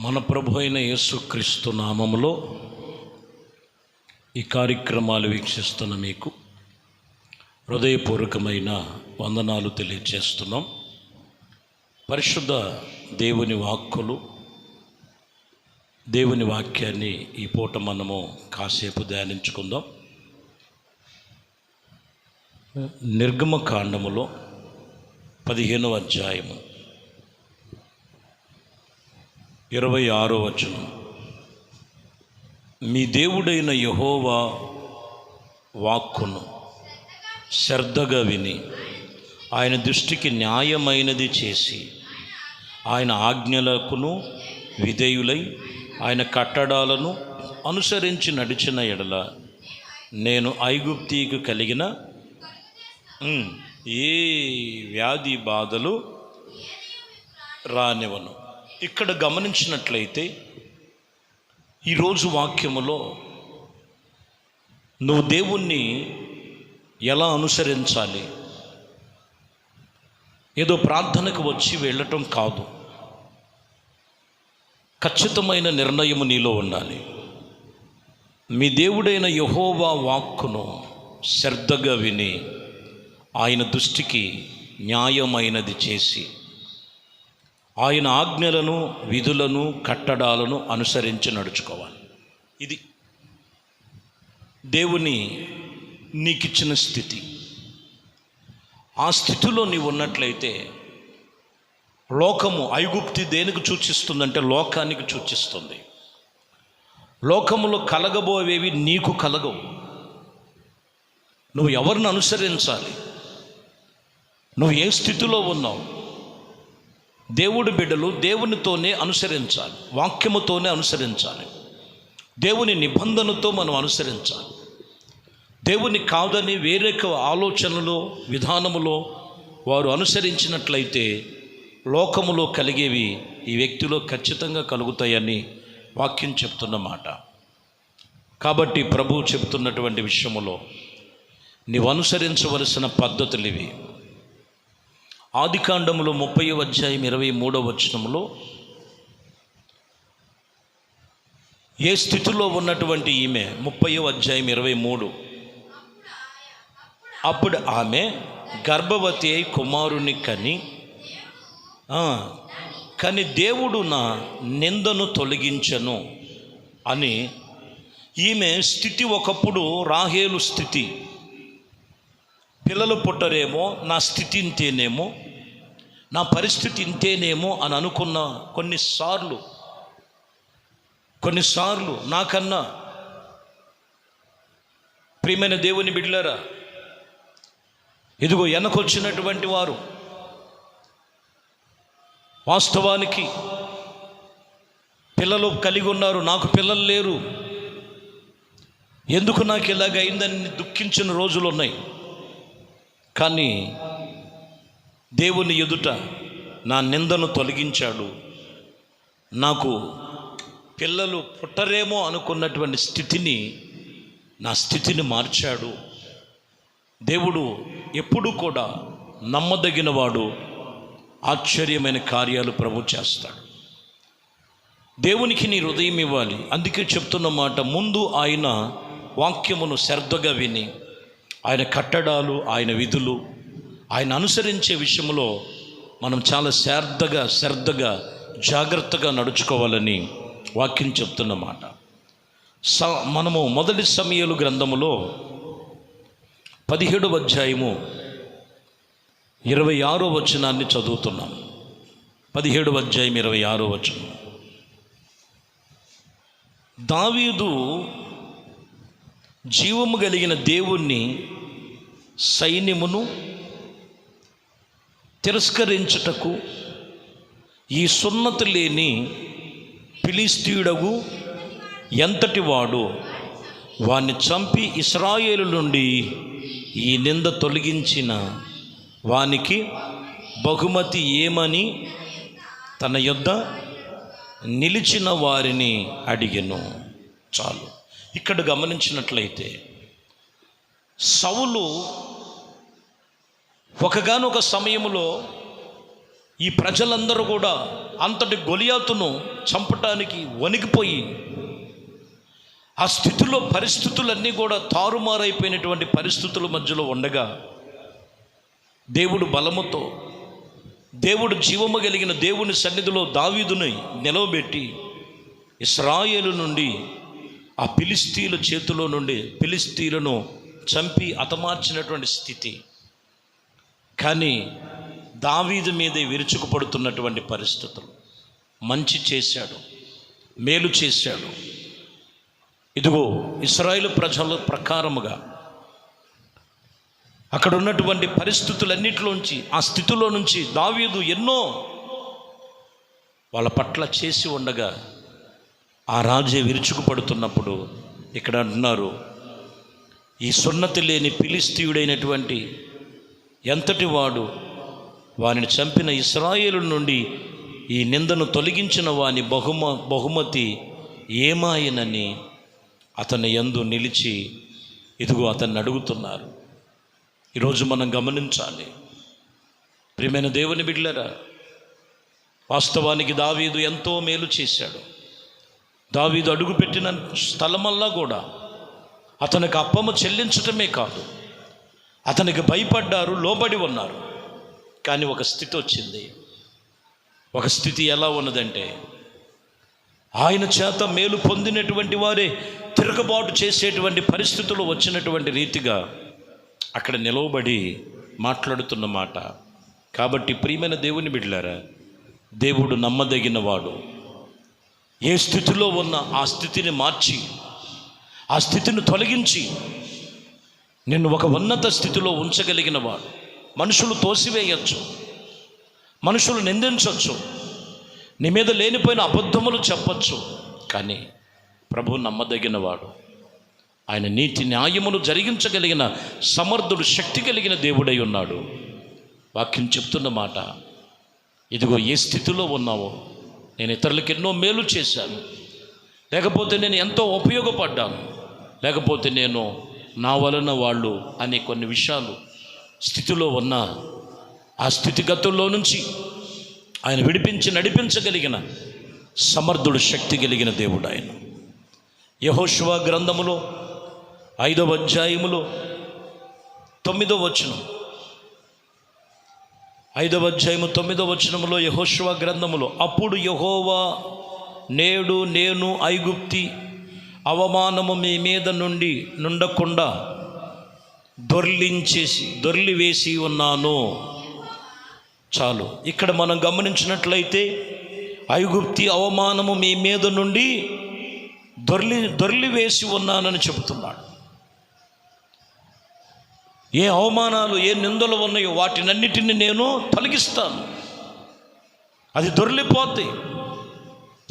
మన ప్రభు అయిన యేసుక్రీస్తు నామములో ఈ కార్యక్రమాలు వీక్షిస్తున్న మీకు హృదయపూర్వకమైన వందనాలు తెలియజేస్తున్నాం. పరిశుద్ధ దేవుని వాక్కులు, దేవుని వాక్యాన్ని ఈ పూట మనము కాసేపు ధ్యానించుకుందాం. నిర్గమకాండములో 15వ అధ్యాయము 26వ వచనం. మీ దేవుడైన యెహోవా వాక్కును శ్రద్ధగా విని ఆయన దృష్టికి న్యాయమైనది చేసి ఆయన ఆజ్ఞలకును విధేయులై ఆయన కట్టడాలను అనుసరించి నడిచిన ఎడల నేను ఐగుప్తీకి కలిగిన ఏ వ్యాధి బాధలు రానివ్వను. ఇక్కడ గమనించినట్లయితే ఈరోజు వాక్యములో నువ్వు దేవుణ్ణి ఎలా అనుసరించాలి, ఏదో ప్రార్థనకు వచ్చి వెళ్ళటం కాదు, ఖచ్చితమైన నిర్ణయము నీలో ఉండాలి. మీ దేవుడైన యెహోవా వాక్కును శ్రద్ధగా విని ఆయన దృష్టికి న్యాయమైనది చేసి ఆయన ఆజ్ఞలను విధులను కట్టడాలను అనుసరించి నడుచుకోవాలి. ఇది దేవుని నీకిచ్చిన స్థితి. ఆ స్థితిలో నీవు ఉన్నట్లయితే లోకము, ఐగుప్తి దేనికి సూచిస్తుందంటే లోకానికి సూచిస్తుంది. లోకములో కలగబోయేవి నీకు కలగవు. నువ్వు ఎవరిని అనుసరించాలి, నువ్వు ఏ స్థితిలో ఉన్నావు. దేవుడి బిడ్డలు దేవునితోనే అనుసరించాలి, వాక్యముతోనే అనుసరించాలి, దేవుని నిబంధనతో మనం అనుసరించాలి. దేవుని కాదని వేరే ఆలోచనలో విధానములో వారు అనుసరించినట్లయితే లోకములో కలిగేవి ఈ వ్యక్తిలో ఖచ్చితంగా కలుగుతాయని వాక్యం చెప్తున్నమాట. కాబట్టి ప్రభువు చెప్తున్నటువంటి విషయములో నీవు అనుసరించవలసిన పద్ధతులు ఇవి. ఆదికాండములో 30వ అధ్యాయం 23వ వచనంలో ఏ స్థితిలో ఉన్నటువంటి ఈమె, 30వ అధ్యాయం 23, అప్పుడు ఆమె గర్భవతి అయి కుమారుని కానీ దేవుడు నా నిందను తొలగించను అని ఈమె స్థితి. ఒకప్పుడు రాహేలు స్థితి, పిల్లలు పుట్టరేమో, నా స్థితి ఇంతేనేమో, నా పరిస్థితి ఇంతేనేమో అని అనుకున్న కొన్నిసార్లు నాకన్నా ప్రియమైన దేవుని బిడ్డలారా, ఇదిగో వెనకొచ్చినటువంటి వారు వాస్తవానికి పిల్లలు కలిగి ఉన్నారు, నాకు పిల్లలు లేరు, ఎందుకు నాకు ఇలాగ అయిందని దుఃఖించిన రోజులు ఉన్నాయి. కానీ దేవుని ఎదుట నా నిందను తొలగించాడు, నాకు పిల్లలు పుట్టరేమో అనుకున్నటువంటి స్థితిని, నా స్థితిని మార్చాడు. దేవుడు ఎప్పుడూ కూడా నమ్మదగినవాడు, ఆశ్చర్యమైన కార్యాలు ప్రభు చేస్తాడు. దేవునికి నీ హృదయం ఇవ్వాలి. అందుకే చెప్తున్న మాట, ముందు ఆయన వాక్యమును శ్రద్ధగా విని ఆయన కట్టడాలు, ఆయన విధులు, ఆయన అనుసరించే విషయంలో మనం చాలా శ్రద్ధగా జాగ్రత్తగా నడుచుకోవాలని వాక్యం చెప్తున్నమాట. మనము మొదటి సమూయేలు గ్రంథములో 17వ అధ్యాయము 26వ వచనాన్ని చదువుతున్నాం. 17వ అధ్యాయం 26వ వచనం. దావీదు జీవము కలిగిన దేవుణ్ణి సైన్యమును తిరస్కరించుటకు ఈ సున్నతి లేని ఫిలిష్తీయుడగు ఎంతటి వాడు వాణ్ణి చంపి ఇశ్రాయేలు నుండి ఈ నింద తొలగించిన వానికి బహుమతి ఏమని తన యొద్ద నిలిచిన వారిని అడిగెను. చాలు. ఇక్కడ గమనించినట్లయితే సౌలు ఒకగానొక సమయంలో ఈ ప్రజలందరూ కూడా అంతటి గొలియాతును చంపటానికి వణికిపోయి ఆ స్థితిలో పరిస్థితులన్నీ కూడా తారుమారైపోయినటువంటి పరిస్థితుల మధ్యలో ఉండగా దేవుడు బలముతో, దేవుడు జీవము కలిగిన దేవుని సన్నిధిలో దావీదుని నిలవబెట్టి ఇశ్రాయేలు నుండి ఆ ఫిలిష్తీయుల చేతిలో నుండి ఫిలిష్తీయులను చంపి హతమార్చినటువంటి స్థితి. కానీ దావీదు మీదే విరుచుకుపడుతున్నటువంటి పరిస్థితులు. మంచి చేశాడు, మేలు చేశాడు. ఇదిగో ఇశ్రాయేలు ప్రజల ప్రకారముగా అక్కడ ఉన్నటువంటి పరిస్థితులన్నిటిలోంచి, ఆ స్థితిలో నుంచి దావీదు ఎన్నో వాళ్ళ పట్ల చేసి ఉండగా ఆ రాజే విరుచుకుపడుతున్నప్పుడు ఇక్కడ అంటున్నారు, ఈ సున్నతి లేని ఫిలిష్తీయుడైనటువంటి ఎంతటి వాడు వారిని చంపిన ఇశ్రాయేలు నుండి ఈ నిందను తొలగించిన వాని బహుమతి ఏమాయనని అతని యందు నిలిచి ఇదిగో అతన్ని అడుగుతున్నారు. ఈరోజు మనం గమనించాలి ప్రియమైన దేవుని బిడ్డలారా, వాస్తవానికి దావీదు ఎంతో మేలు చేశాడు. దావీదు అడుగుపెట్టిన స్థలమల్లా కూడా అతనికి అప్పము చెల్లించటమే కాదు, అతనికి భయపడ్డారు, లోబడి ఉన్నారు. కానీ ఒక స్థితి వచ్చింది. ఒక స్థితి ఎలా ఉన్నదంటే, ఆయన చేత మేలు పొందినటువంటి వారే తిరగబాటు చేసేటువంటి పరిస్థితులు వచ్చినటువంటి రీతిగా అక్కడ నిలవబడి మాట్లాడుతున్న మాట. కాబట్టి ప్రియమైన దేవుని బిడ్డలారా, దేవుడు నమ్మదగిన వాడు. ఏ స్థితిలో ఉన్న ఆ స్థితిని మార్చి, ఆ స్థితిని తొలగించి నిన్ను ఒక ఉన్నత స్థితిలో ఉంచగలిగిన వాడు. మనుషులు తోసివేయచ్చు, మనుషులు నిందించవచ్చు, నీ మీద లేనిపోయిన అబద్ధములు చెప్పచ్చు. కానీ ప్రభు నమ్మదగిన వాడు. ఆయన నీతి న్యాయములు జరిగించగలిగిన సమర్థుడు, శక్తి కలిగిన దేవుడై ఉన్నాడు. వాక్యం చెప్తున్న మాట, ఇదిగో ఏ స్థితిలో ఉన్నావో, నేను ఇతరులకు ఎన్నో మేలు చేశాను, లేకపోతే నేను ఎంతో ఉపయోగపడ్డాను, లేకపోతే నేను నా వలన వాళ్ళు అనే కొన్ని విషయాలు స్థితిలో ఉన్న ఆ స్థితిగతుల్లో నుంచి ఆయన విడిపించి నడిపించగలిగిన సమర్థుడు, శక్తి కలిగిన దేవుడు ఆయన. యెహోషువ గ్రంథములో 5వ అధ్యాయములో 9వ వచనం, 5వ అధ్యాయము 9వ వచనములో యెహోషువ గ్రంథములో, అప్పుడు యెహోవా నేడు నేను ఐగుప్తి అవమానము మీ మీద నుండి నుండకుండా దొర్లివేసి ఉన్నాను. చాలు. ఇక్కడ మనం గమనించినట్లయితే ఐగుప్తి అవమానము మీ మీద నుండి దొర్లివేసి ఉన్నానని చెబుతున్నాడు. ఏ అవమానాలు, ఏ నిందలు ఉన్నాయో వాటినన్నిటిని నేను తొలగిస్తాను, అది దొర్లిపోతే.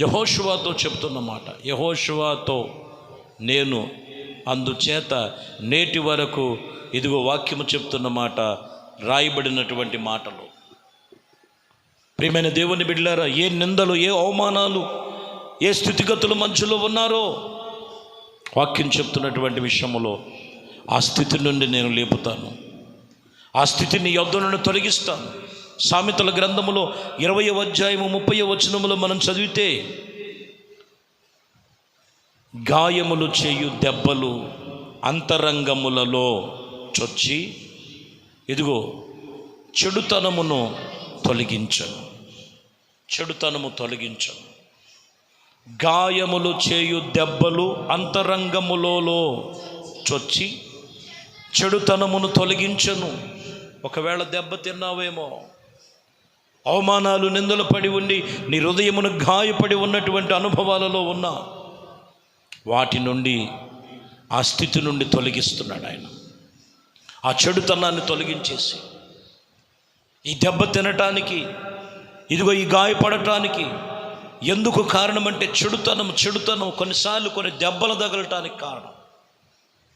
యెహోషువతో చెప్తున్న మాట, యెహోషువతో నేను అందుచేత నేటి వరకు ఇదిగో వాక్యము చెప్తున్న మాట, రాయబడినటువంటి మాటలు. ప్రియమైన దేవుని బిడ్డలారా, ఏ నిందలు, ఏ అవమానాలు, ఏ స్థితిగతుల మధ్యలో ఉన్నారో వాక్యం చెప్తున్నటువంటి విషయంలో ఆ స్థితి నుండి నేను లేపుతాను, ఆ స్థితిని యొద్ద నుండి తొలగిస్తాను. సామెతల గ్రంథములో 20వ అధ్యాయము 30వ వచనములో మనం చదివితే, గాయములు చేయు దెబ్బలు అంతరంగములలో చొచ్చి ఇదిగో చెడుతనమును తొలగించను, చెడుతనము తొలగించను. గాయములు చేయు దెబ్బలు అంతరంగములలో చొచ్చి చెడుతనమును తొలగించను. ఒకవేళ దెబ్బ తిన్నావేమో, అవమానాలు, నిందలు పడి ఉండి నీ హృదయమును గాయపడి ఉన్నటువంటి అనుభవాలలో ఉన్నా వాటి నుండి, ఆ స్థితి నుండి తొలగిస్తున్నాడు ఆయన. ఆ చెడుతనాన్ని తొలగించేసి, ఈ దెబ్బ తినటానికి, ఇదిగో ఈ గాయపడటానికి ఎందుకు కారణం అంటే చెడుతనం కొన్నిసార్లు కొన్ని దెబ్బలు తగలటానికి కారణం.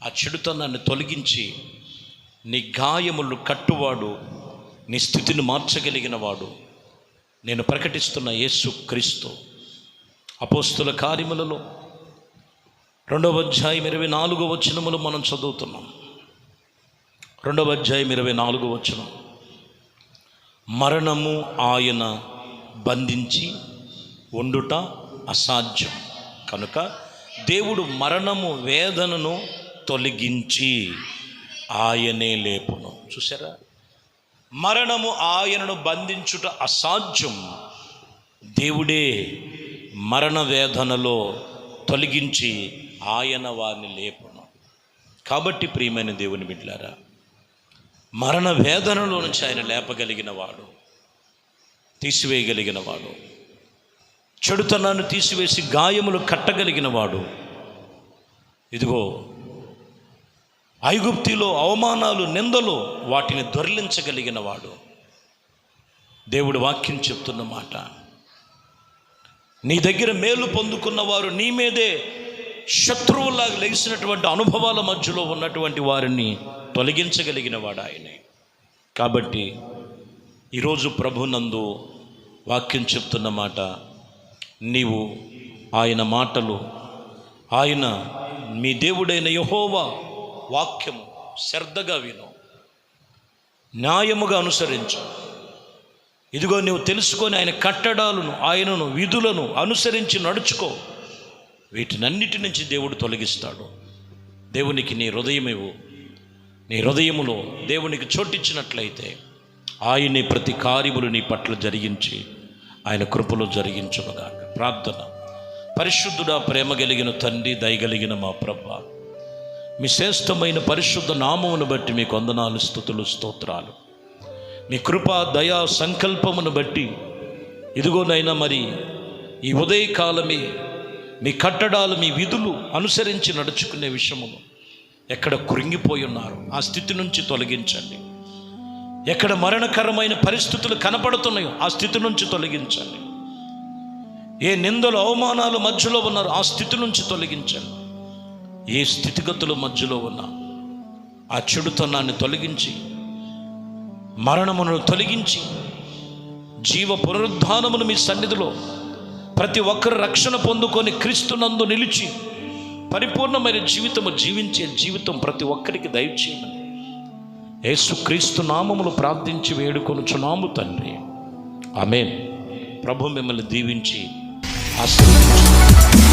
ఆ చెడుతనాన్ని తొలగించి నీ గాయములు కట్టువాడు, నీ స్థితిని మార్చగలిగిన వాడు నేను ప్రకటిస్తున్న యేసు క్రీస్తు. అపోస్తుల కార్యములలో 2వ అధ్యాయం 24వ వచనములు మనం చదువుతున్నాం. 2వ అధ్యాయం 24వ వచనం, మరణము ఆయన బంధించి ఉండుట అసాధ్యం. కనుక దేవుడు మరణము వేదనను తొలగించి ఆయనే లేపును. చూసారా, మరణము ఆయనను బంధించుట అసాధ్యం, దేవుడే మరణ వేదనలో తొలగించి ఆయన వారిని లేపును. కాబట్టి ప్రియమైన దేవుని బిడ్డలారా, మరణ వేదనలో నుంచి ఆయన లేపగలిగిన వాడు, తీసివేయగలిగిన వాడు, చెడుతనాన్ని తీసివేసి గాయములు కట్టగలిగిన వాడు. ఇదిగో ఐగుప్తిలో అవమానాలు, నిందలు, వాటిని దొర్లించగలిగిన వాడు. దేవుడు వాక్యం చెప్తున్న మాట, నీ దగ్గర మేలు పొందుకున్న వారు నీ మీదే శత్రువులాగా లేచినటువంటి అనుభవాల మధ్యలో ఉన్నటువంటి వారిని తొలగించగలిగిన వాడు ఆయనే. కాబట్టి ఈరోజు ప్రభునందు వాక్యం చెప్తున్న మాట, నీవు ఆయన మాటలు, ఆయన మీ దేవుడైన యెహోవా వాక్యము శ్రద్ధగా విను, న్యాయముగా అనుసరించు. ఇదిగో నువ్వు తెలుసుకొని ఆయన కట్టడాలను, ఆయనను, విధులను అనుసరించి నడుచుకో. వీటినన్నిటి నుంచి దేవుడు తొలగిస్తాడు. దేవునికి నీ హృదయం ఇవ్వు. నీ హృదయములో దేవునికి చోటిచ్చినట్లయితే ఆయనే ప్రతి కార్యములు నీ పట్ల జరిగించి ఆయన కృపలో జరిగించునుగాక. ప్రార్థన. పరిశుద్ధుడా, ప్రేమ కలిగిన తండ్రి, దయగలిగిన మా ప్రభువా, మీ శ్రేష్టమైన పరిశుద్ధ నామమును బట్టి మీకు వందనాలు, స్తుతులు, స్తోత్రాలు. మీ కృప, దయా సంకల్పమును బట్టి ఇదిగోనైనా మరి ఈ ఉదయకాలమే మీ కట్టడాలు, మీ విధులు అనుసరించి నడుచుకునే విషయమును ఎక్కడ కృంగిపోయి ఉన్నారు ఆ స్థితి నుంచి తొలగించండి. ఎక్కడ మరణకరమైన పరిస్థితులు కనపడుతున్నాయో ఆ స్థితి నుంచి తొలగించండి. ఏ నిందలు, అవమానాలు మధ్యలో ఉన్నారో ఆ స్థితి నుంచి తొలగించండి. ఏ స్థితిగతుల మధ్యలో ఉన్నా ఆ చెడుతనాన్ని తొలగించి, మరణమును తొలగించి, జీవ పునరుద్ధానమును మీ సన్నిధిలో ప్రతి ఒక్కరు రక్షణ పొందుకొని క్రీస్తునందు నిలిచి పరిపూర్ణమైన జీవితము జీవించే జీవితం ప్రతి ఒక్కరికి దయచేయమని యేసుక్రీస్తు నామములో ప్రార్థించి వేడుకొనుచున్నాము తండ్రి. ఆమేన్. ప్రభు మిమ్మల్ని దీవించి ఆశీర్వదించును.